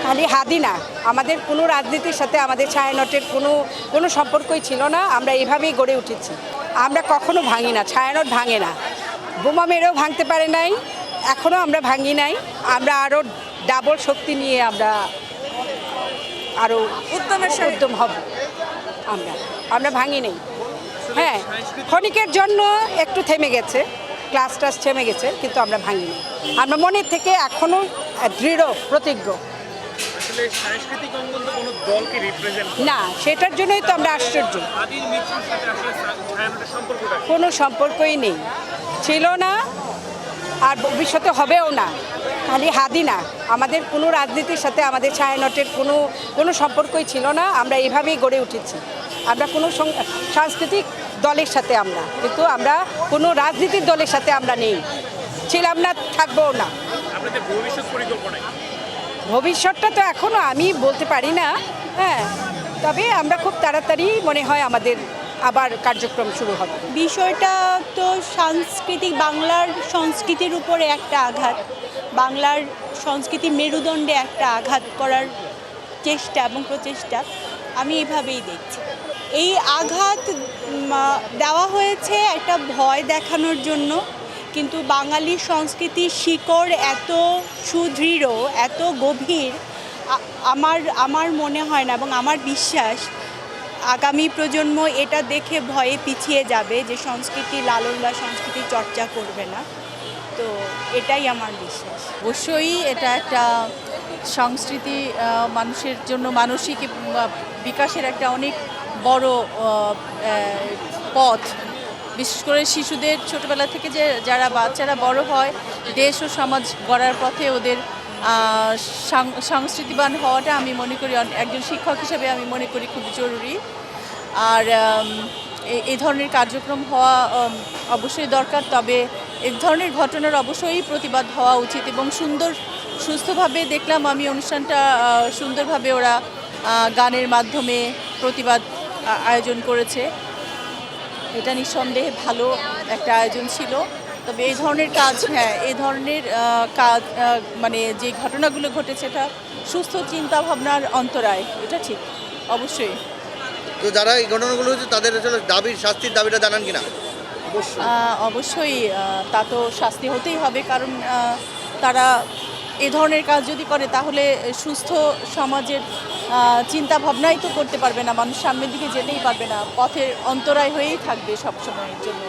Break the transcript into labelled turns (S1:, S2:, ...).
S1: খালি হাদি না, আমাদের কোনো রাজনীতির সাথে আমাদের ছায়ানটের কোনো সম্পর্কই ছিল না। আমরা এভাবেই গড়ে উঠেছি। আমরা কখনো ভাঙি না, ছায়ানট ভাঙে না। বোমা মেরেও ভাঙতে পারে নাই, এখনও আমরা ভাঙি নাই। আমরা আরও ডাবল শক্তি নিয়ে আমরা আরও উদ্যম হব। আমরা ভাঙি নেই। হ্যাঁ, ক্ষণিকের জন্য একটু থেমে গেছে, ক্লাস থেমে গেছে, কিন্তু আমরা ভাঙিনি। আমরা মনের থেকে এখনো দৃঢ় প্রতিজ্ঞ। না, সেটার জন্যই তো আমরা আশ্চর্য। কোনো সম্পর্কই নেই, ছিল না, আর ভবিষ্যতে হবেও না। খালি হাদি না, আমাদের কোনো রাজনীতির সাথে আমাদের ছায়ানটের কোনো সম্পর্কই ছিল না। আমরা এভাবেই গড়ে উঠেছি। আমরা কোনো সাংস্কৃতিক দলের সাথে কিন্তু আমরা কোনো রাজনীতির দলের সাথে আমরা নেই, ছিলাম না, থাকবোও না। ভবিষ্যৎটা তো এখনও আমি বলতে পারি না। হ্যাঁ, তবে আমরা খুব তাড়াতাড়ি মনে হয় আমাদের আবার কার্যক্রম শুরু হবে।
S2: বিষয়টা তো বাংলার সংস্কৃতির উপরে একটা আঘাত, বাংলার সংস্কৃতির মেরুদণ্ডে একটা আঘাত করার চেষ্টা এবং প্রচেষ্টা আমি এভাবেই দেখছি। এই আঘাত দেওয়া হয়েছে একটা ভয় দেখানোর জন্য, কিন্তু বাঙালির সংস্কৃতির শিকড় এত সুদৃঢ়, এত গভীর, আমার মনে হয় না এবং আমার বিশ্বাস আগামী প্রজন্ম এটা দেখে ভয়ে পিছিয়ে যাবে, যে সংস্কৃতি লালন বা সংস্কৃতি চর্চা করবে না। তো এটাই আমার বিশ্বাস।
S3: অবশ্যই এটা একটা সংস্কৃতি মানুষের জন্য মানসিক বিকাশের একটা অনেক বড় পথ। বিশেষ করে শিশুদের ছোটবেলা থেকে যারা বাচ্চারা বড় হয়, দেশ ও সমাজ গড়ার পথে ওদের সংস্কৃতিবান হওয়াটা আমি মনে করি, একজন শিক্ষক হিসেবে আমি মনে করি খুব জরুরি। আর এই ধরনের কার্যক্রম হওয়া অবশ্যই দরকার। তবে এই ধরনের ঘটনার অবশ্যই প্রতিবাদ হওয়া উচিত এবং সুস্থভাবে দেখলাম আমি অনুষ্ঠানটা সুন্দরভাবে ওরা গানের মাধ্যমে প্রতিবাদ আয়োজন করেছে। এটা নিঃসন্দেহে ভালো একটা আয়োজন ছিল। তবে এই ধরনের কাজ, এই ধরনের কাজ মানে যে ঘটনাগুলো ঘটেছে এটা সুস্থ চিন্তা ভাবনার অন্তরায়, এটা ঠিক অবশ্যই।
S4: তো যারা এই ঘটনাগুলো হচ্ছে তাদের আসলে শাস্তির দাবিটা জানান কিনা?
S3: অবশ্যই তা তো শাস্তি হতেই হবে, কারণ তারা এই ধরনের কাজ যদি করে তাহলে সুস্থ সমাজের চিন্তা ভাবনাই তো করতে পারবে না, মানুষ সামনের দিকে যেতেই পারবে না, পথের অন্তরায় হয়েই থাকবে সবসময়ের জন্য।